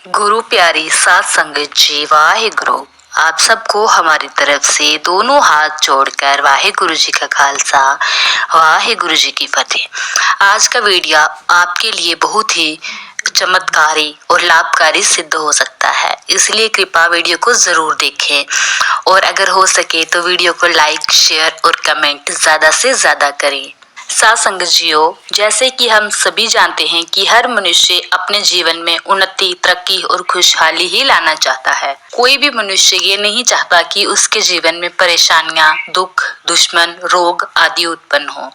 गुरु प्यारी सात संगत जी वाहिगुरु। आप सबको हमारी तरफ से दोनों हाथ जोड़कर वाहिगुरु जी का खालसा वाहिगुरु जी की फतेह। आज का वीडियो आपके लिए बहुत ही चमत्कारी और लाभकारी सिद्ध हो सकता है, इसलिए कृपया वीडियो को जरूर देखें और अगर हो सके तो वीडियो को लाइक, शेयर और कमेंट ज्यादा से ज्यादा करें। साथ संगत जियो, जैसे कि हम सभी जानते हैं कि हर मनुष्य अपने जीवन में उन्नति, तरक्की और खुशहाली ही लाना चाहता है। कोई भी मनुष्य ये नहीं चाहता कि उसके जीवन में परेशानियां, दुख, दुश्मन, रोग आदि उत्पन्न हो।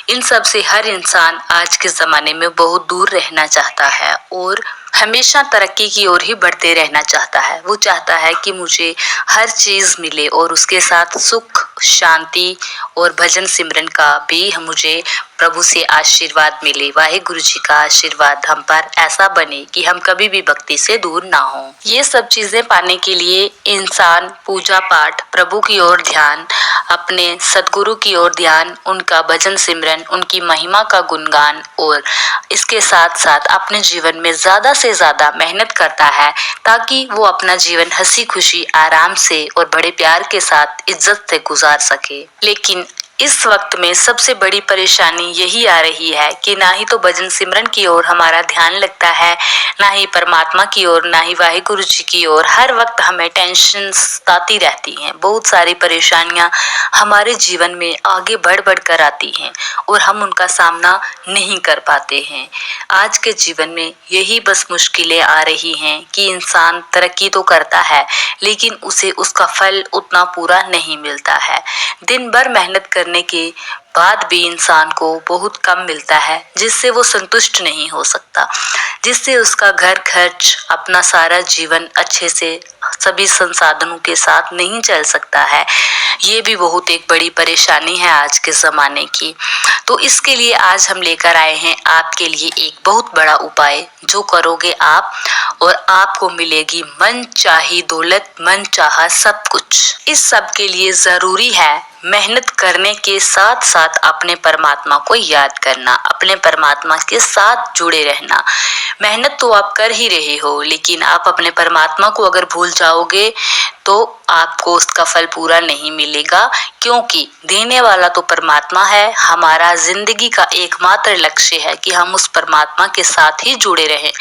इन सब से हर इंसान आज के जमाने में बहुत दूर रहना चाहता है और हमेशा तरक्की की ओर ही बढ़ते रहना चाहता है। वो चाहता है कि मुझे हर चीज मिले और उसके साथ सुख, शांति और भजन सिमरन का भी मुझे प्रभु से आशीर्वाद मिले। वाहिगुरु जी का आशीर्वाद हम पर ऐसा बने कि हम कभी भी भक्ति से दूर ना हो। ये सब चीजें पाने के लिए इंसान पूजा पाठ, प्रभु की ओर ध्यान, अपने सदगुरु की ओर ध्यान, उनका भजन सिमरन, उनकी महिमा का गुणगान और इसके साथ साथ अपने जीवन में ज्यादा से ज्यादा मेहनत करता है ताकि वो अपना जीवन हंसी खुशी, आराम से और बड़े प्यार के साथ इज्जत से गुजार सके। लेकिन इस वक्त में सबसे बड़ी परेशानी यही आ रही है कि ना ही तो भजन सिमरन की ओर हमारा ध्यान लगता है, ना ही परमात्मा की ओर, ना ही वाहिगुरु जी की ओर। हर वक्त हमें टेंशन सताती रहती हैं, बहुत सारी परेशानियां हमारे जीवन में आगे बढ़ बढ़ कर आती हैं और हम उनका सामना नहीं कर पाते हैं। आज के जीवन में यही बस मुश्किलें आ रही हैं कि इंसान तरक्की तो करता है लेकिन उसे उसका फल उतना पूरा नहीं मिलता है। दिन भर मेहनत करने के बाद भी इंसान को बहुत कम मिलता है, जिससे वो संतुष्ट नहीं हो सकता, जिससे उसका घर खर्च, अपना सारा जीवन अच्छे से सभी संसाधनों के साथ नहीं चल सकता है। ये भी बहुत एक बड़ी परेशानी है आज के ज़माने की। तो इसके लिए आज हम लेकर आए हैं आपके लिए एक बहुत बड़ा उपाय, जो करोगे आप और आपको मिलेगी मन चाही दौलत, मन चाहा सब कुछ। इस सब के लिए जरूरी है मेहनत करने के साथ साथ अपने परमात्मा को याद करना, अपने परमात्मा के साथ जुड़े रहना। मेहनत तो आप कर ही रहे हो, लेकिन आप अपने परमात्मा को अगर भूल जाओगे तो आपको उसका फल पूरा नहीं मिलेगा, क्योंकि देने वाला तो परमात्मा है। हमारा जिंदगी का एकमात्र लक्ष्य है कि हम उस परमात्मा के साथ ही जुड़े रहें,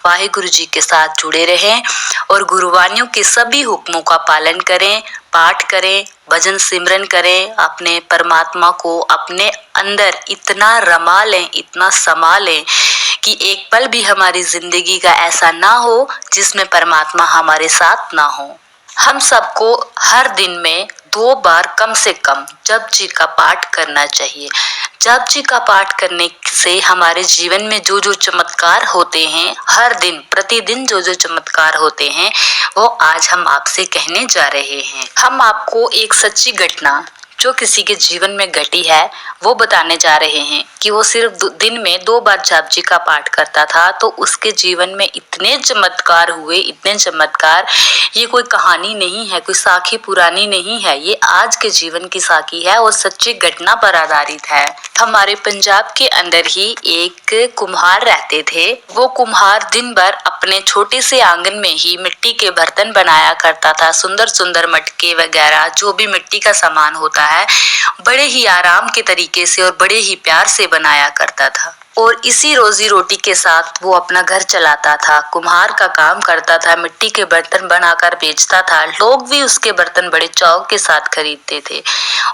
वाहिगुरु जी के साथ जुड़े रहें और गुरुवाणियों के सभी हुक्मों का पालन करें, पाठ करें, भजन सिमरन करें, अपने परमात्मा को अपने अंदर इतना रमा लें, इतना समा लें कि एक पल भी हमारी जिंदगी का ऐसा ना हो जिसमें परमात्मा हमारे साथ ना हो। हम सबको हर दिन में 2 बार कम से कम जप जी का पाठ करना चाहिए। जप जी का पाठ करने से हमारे जीवन में जो जो चमत्कार होते हैं, हर दिन प्रतिदिन जो जो चमत्कार होते हैं, वो आज हम आपसे कहने जा रहे हैं। हम आपको एक सच्ची घटना जो किसी के जीवन में घटी है वो बताने जा रहे हैं कि वो सिर्फ दिन में 2 बार जाप जी का पाठ करता था, तो उसके जीवन में इतने चमत्कार हुए, इतने चमत्कार। ये कोई कहानी नहीं है, कोई साखी पुरानी नहीं है, ये आज के जीवन की साखी है और सच्ची घटना पर आधारित है। हमारे पंजाब के अंदर ही एक कुम्हार रहते थे। वो कुम्हार दिन भर अपने छोटे से आंगन में ही मिट्टी के बर्तन बनाया करता था। सुंदर सुंदर मटके वगैरह जो भी मिट्टी का सामान होता है, बड़े ही आराम के तरीके से और बड़े ही प्यार से बनाया करता था और इसी रोजी रोटी के साथ वो अपना घर चलाता था। कुम्हार का काम करता था, मिट्टी के बर्तन बनाकर बेचता था। लोग भी उसके बर्तन बड़े चाव के साथ खरीदते थे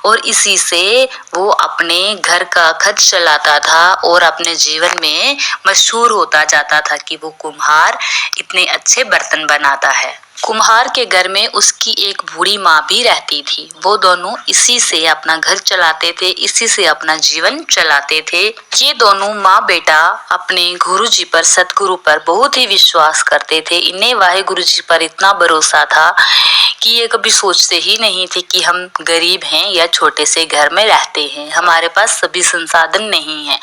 और इसी से वो अपने घर का खर्च चलाता था और अपने जीवन में मशहूर होता जाता था कि वो कुम्हार इतने अच्छे बर्तन बनाता है। कुम्हार के घर में उसकी एक बूढ़ी माँ भी रहती थी। वो दोनों इसी से अपना घर चलाते थे, इसी से अपना जीवन चलाते थे। ये दोनों माँ बेटा अपने गुरु जी पर, सतगुरु पर बहुत ही विश्वास करते थे। इन्हें वाहिगुरु जी पर इतना भरोसा था कि ये कभी सोचते ही नहीं थे कि हम गरीब हैं या छोटे से घर में रहते हैं, हमारे पास सभी संसाधन नहीं है।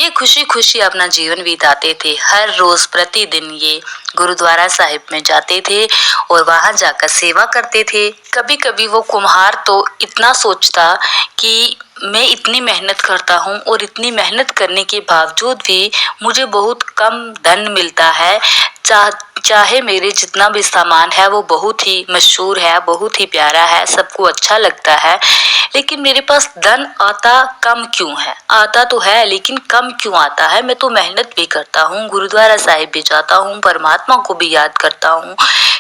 ये खुशी खुशी अपना जीवन बिताते थे। हर रोज प्रतिदिन ये गुरुद्वारा साहिब में जाते थे और वहां जाकर सेवा करते थे। कभी कभी वो कुम्हार तो इतना सोचता कि मैं इतनी मेहनत करता हूँ और इतनी मेहनत करने के बावजूद भी मुझे बहुत कम धन मिलता है। चाहे मेरे जितना भी सामान है वो बहुत ही मशहूर है, बहुत ही प्यारा है, सबको अच्छा लगता है, लेकिन मेरे पास धन आता कम क्यों है? आता तो है लेकिन कम क्यों आता है? मैं तो मेहनत भी करता हूँ, गुरुद्वारा साहिब भी जाता हूँ, परमात्मा को भी याद करता हूँ,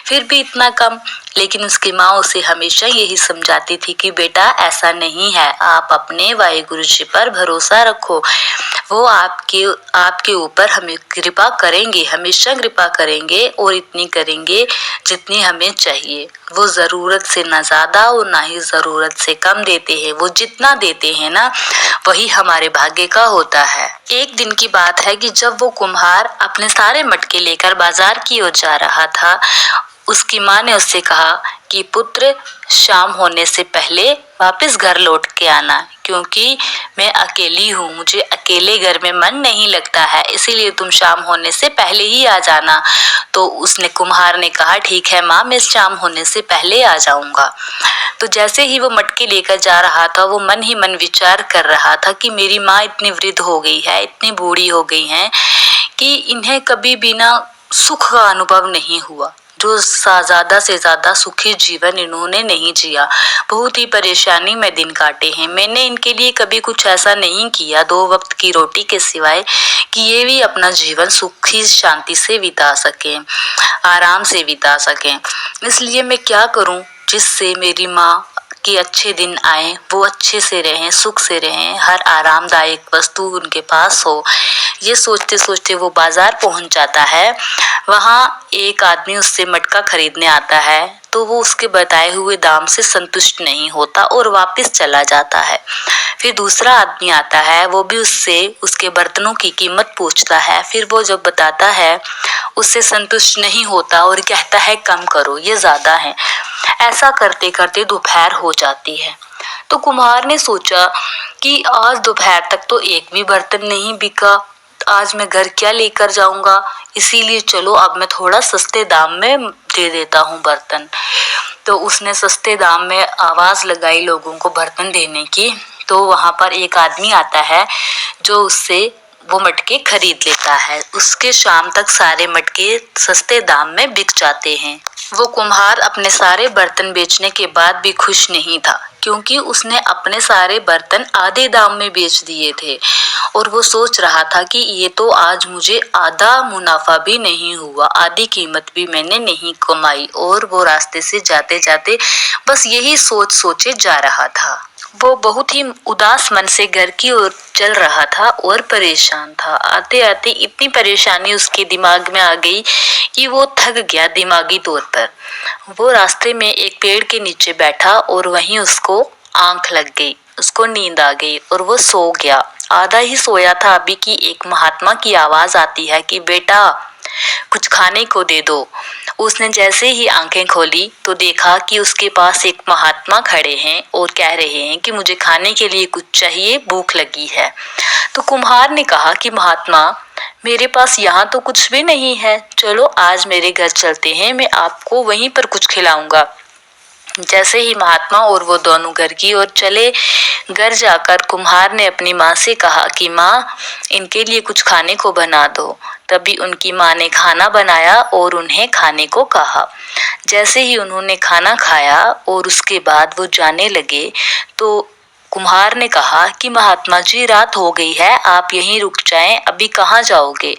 फिर भी इतना कम। लेकिन उसकी माँ उसे हमेशा यही समझाती थी कि बेटा ऐसा नहीं है, आप अपने वाहिगुरु जी पर भरोसा रखो, वो आपके ऊपर हमें कृपा करेंगे, हमेशा कृपा करेंगे और इतनी करेंगे जितनी हमें चाहिए। वो जरूरत से ना ज्यादा और ना ही जरूरत से कम देते हैं। वो जितना देते हैं ना वही हमारे भाग्य का होता है। एक दिन की बात है कि जब वो कुम्हार अपने सारे मटके लेकर बाजार की ओर जा रहा था, उसकी माँ ने उससे कहा कि पुत्र, शाम होने से पहले वापस घर लौट के आना, क्योंकि मैं अकेली हूँ, मुझे अकेले घर में मन नहीं लगता है, इसीलिए तुम शाम होने से पहले ही आ जाना। तो उसने कुम्हार ने कहा ठीक है माँ, मैं शाम होने से पहले आ जाऊंगा। तो जैसे ही वो मटके लेकर जा रहा था, वो मन ही मन विचार कर रहा था कि मेरी माँ इतनी वृद्ध हो गई है, इतनी बूढ़ी हो गई है कि इन्हें कभी भी ना सुख का अनुभव नहीं हुआ। जो ज्यादा से ज्यादा सुखी जीवन इन्होंने नहीं जिया, बहुत ही परेशानी में दिन काटे हैं। मैंने इनके लिए कभी कुछ ऐसा नहीं किया 2 वक्त की रोटी के सिवाय कि ये भी अपना जीवन सुखी शांति से बिता सकें, आराम से बिता सकें। इसलिए मैं क्या करूं जिससे मेरी माँ कि अच्छे दिन आए, वो अच्छे से रहें, सुख से रहें, हर आरामदायक वस्तु उनके पास हो। ये सोचते सोचते वो बाजार पहुंच जाता है। वहां एक आदमी उससे मटका खरीदने आता है, तो वो उसके बताए हुए दाम से संतुष्ट नहीं होता और वापस चला जाता है। फिर दूसरा आदमी आता है, वो भी उससे उसके बर्तनों की कीमत पूछता है। फिर वो जब बताता है उससे संतुष्ट नहीं होता और कहता है कम करो, ये ज्यादा है। ऐसा करते करते दोपहर हो जाती है। तो कुम्हार ने सोचा कि आज दोपहर तक तो एक भी बर्तन नहीं बिका, आज मैं घर क्या लेकर जाऊंगा, इसीलिए चलो अब मैं थोड़ा सस्ते दाम में दे देता हूँ बर्तन। तो उसने सस्ते दाम में आवाज लगाई लोगों को बर्तन देने की। तो वहां पर एक आदमी आता है जो उससे वो मटके खरीद लेता है। उसके शाम तक सारे मटके सस्ते दाम में बिक जाते हैं। वो कुम्हार अपने सारे बर्तन बेचने के बाद भी खुश नहीं था, क्योंकि उसने अपने सारे बर्तन आधे दाम में बेच दिए थे और वो सोच रहा था कि ये तो आज मुझे आधा मुनाफा भी नहीं हुआ, आधी कीमत भी मैंने नहीं कमाई। और वो रास्ते से जाते जाते बस यही सोच सोचे जा रहा था। वो बहुत ही उदास मन से घर की ओर चल रहा था और परेशान था। आते आते इतनी परेशानी उसके दिमाग में आ गई कि वो थक गया दिमागी तौर पर। वो रास्ते में एक पेड़ के नीचे बैठा और वहीं उसको आंख लग गई, उसको नींद आ गई और वो सो गया। आधा ही सोया था अभी कि एक महात्मा की आवाज आती है कि बेटा कुछ खाने को दे दो। उसने जैसे ही आंखें खोली तो देखा कि उसके पास एक महात्मा खड़े हैं और कह रहे हैं कि मुझे खाने के लिए कुछ चाहिए, भूख लगी है। तो कुम्हार ने कहा कि महात्मा, मेरे पास यहाँ तो कुछ भी नहीं है, चलो आज मेरे घर चलते हैं, मैं आपको वहीं पर कुछ खिलाऊंगा। जैसे ही महात्मा और वो दोनों घर की ओर चले, घर जाकर कुम्हार ने अपनी माँ से कहा कि माँ, इनके लिए कुछ खाने को बना दो। तभी उनकी माँ ने खाना बनाया और उन्हें खाने को कहा। जैसे ही उन्होंने खाना खाया और उसके बाद वो जाने लगे, तो कुम्हार ने कहा कि महात्मा जी, रात हो गई है, आप यहीं रुक जाएं, अभी कहाँ जाओगे?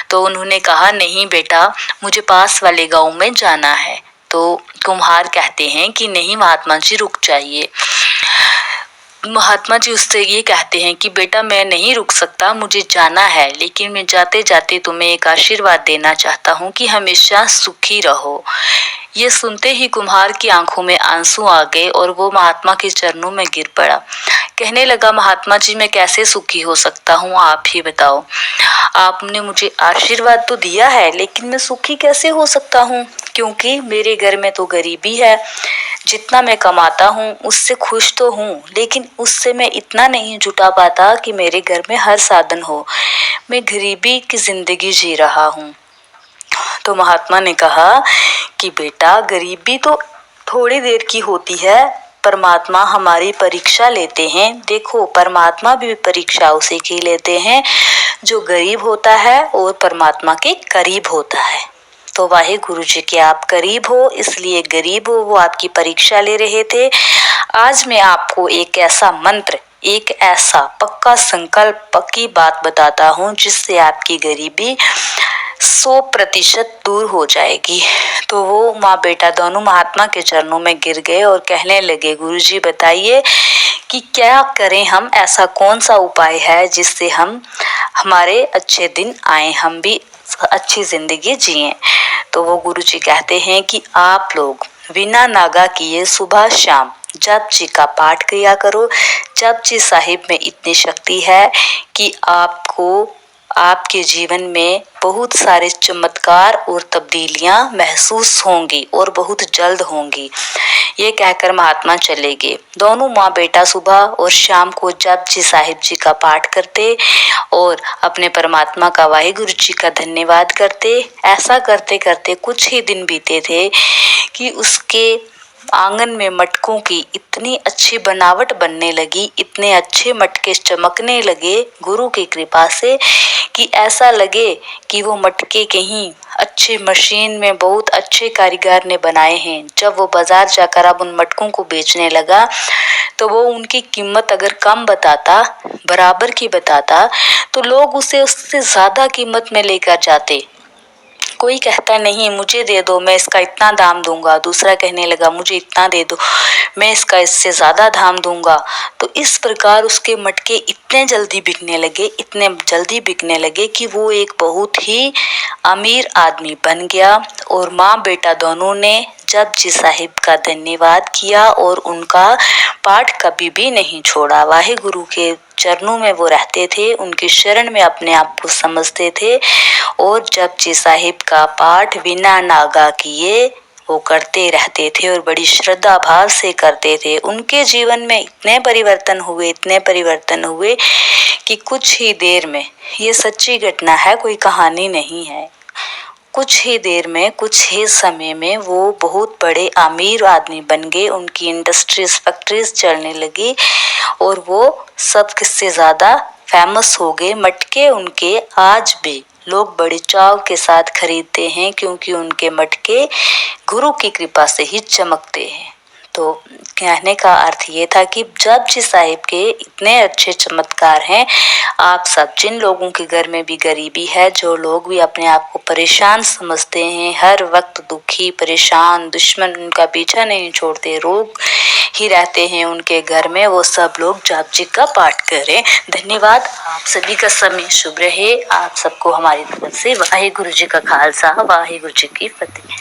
तो उन्होंने कहा नहीं बेटा, मुझे पास वाले गांव में जाना है। तो कुम्हार कहते हैं कि नहीं महात्मा जी, रुक जाइए। महात्मा जी उससे ये कहते हैं कि बेटा मैं नहीं रुक सकता, मुझे जाना है, लेकिन मैं जाते जाते तुम्हें एक आशीर्वाद देना चाहता हूँ कि हमेशा सुखी रहो। ये सुनते ही कुम्हार की आंखों में आंसू आ गए और वो महात्मा के चरणों में गिर पड़ा। कहने लगा, महात्मा जी मैं कैसे सुखी हो सकता हूँ, आप ही बताओ। आपने मुझे आशीर्वाद तो दिया है, लेकिन मैं सुखी कैसे हो सकता हूँ, क्योंकि मेरे घर में तो गरीबी है। जितना मैं कमाता हूँ उससे खुश तो हूँ, लेकिन उससे मैं इतना नहीं जुटा पाता कि मेरे घर में हर साधन हो। मैं गरीबी की जिंदगी जी रहा हूँ। तो महात्मा ने कहा कि बेटा, गरीबी तो थोड़ी देर की होती है, परमात्मा हमारी परीक्षा लेते हैं। देखो, परमात्मा भी परीक्षा उसी की लेते हैं जो गरीब होता है और परमात्मा के करीब होता है। तो वाहे गुरु जी के आप करीब हो, इसलिए गरीब हो, वो आपकी परीक्षा ले रहे थे। आज मैं आपको एक ऐसा मंत्र, एक ऐसा पक्का संकल्प, पक्की बात बताता हूँ जिससे आपकी गरीबी 100% दूर हो जाएगी। तो वो माँ बेटा दोनों महात्मा के चरणों में गिर गए और कहने लगे, गुरुजी बताइए कि क्या करें हम, ऐसा कौन सा उपाय है जिससे हमारे अच्छे दिन आए, हम भी अच्छी जिंदगी जिएं। तो वो गुरुजी कहते हैं कि आप लोग बिना नागा किए सुबह शाम जपजी का पाठ किया करो। जपजी साहिब में इतनी शक्ति है कि आपको आपके जीवन में बहुत सारे चमत्कार और तब्दीलियां महसूस होंगी और बहुत जल्द होंगी। ये कहकर महात्मा चले गए। दोनों माँ बेटा सुबह और शाम को जपजी साहिब जी का पाठ करते और अपने परमात्मा का वाहिगुरु जी का धन्यवाद करते। ऐसा करते करते कुछ ही दिन बीते थे कि उसके आंगन में मटकों की इतनी अच्छी बनावट बनने लगी, इतने अच्छे मटके चमकने लगे गुरु की कृपा से कि ऐसा लगे कि वो मटके कहीं अच्छे मशीन में बहुत अच्छे कारीगर ने बनाए हैं। जब वो बाजार जाकर अब उन मटकों को बेचने लगा तो वो उनकी कीमत अगर कम बताता, बराबर की बताता, तो लोग उसे उससे ज्यादा कीमत में लेकर जाते। कोई कहता नहीं मुझे दे दो, मैं इसका इतना दाम दूंगा। दूसरा कहने लगा मुझे इतना दे दो, मैं इसका इससे ज्यादा दाम दूंगा। तो इस प्रकार उसके मटके इतने जल्दी बिकने लगे कि वो एक बहुत ही अमीर आदमी बन गया। और माँ बेटा दोनों ने जपजी साहिब का धन्यवाद किया और उनका पाठ कभी भी नहीं छोड़ा। वाहिगुरु के चरणों में वो रहते थे, उनकी शरण में अपने आप को समझते थे और जपजी साहिब का पाठ बिना नागा किए वो करते रहते थे और बड़ी श्रद्धा भाव से करते थे। उनके जीवन में इतने परिवर्तन हुए कि कुछ ही देर में, ये सच्ची घटना है, कोई कहानी नहीं है, कुछ ही देर में, कुछ ही समय में वो बहुत बड़े अमीर आदमी बन गए। उनकी इंडस्ट्रीज, फैक्ट्रीज चलने लगी और वो सबसे ज्यादा फेमस हो गए। मटके उनके आज भी लोग बड़े चाव के साथ खरीदते हैं क्योंकि उनके मटके गुरु की कृपा से ही चमकते हैं। तो कहने का अर्थ ये था कि जपजी साहिब के इतने अच्छे चमत्कार हैं। आप सब जिन लोगों के घर में भी गरीबी है, जो लोग भी अपने आप को परेशान समझते हैं, हर वक्त दुखी परेशान, दुश्मन उनका पीछा नहीं छोड़ते, रोग ही रहते हैं उनके घर में, वो सब लोग जपजी का पाठ करें। धन्यवाद। आप सभी का समय शुभ रहे। आप सबको हमारी तरफ से वाहिगुरु जी का खालसा, वाहिगुरु जी की फतेह।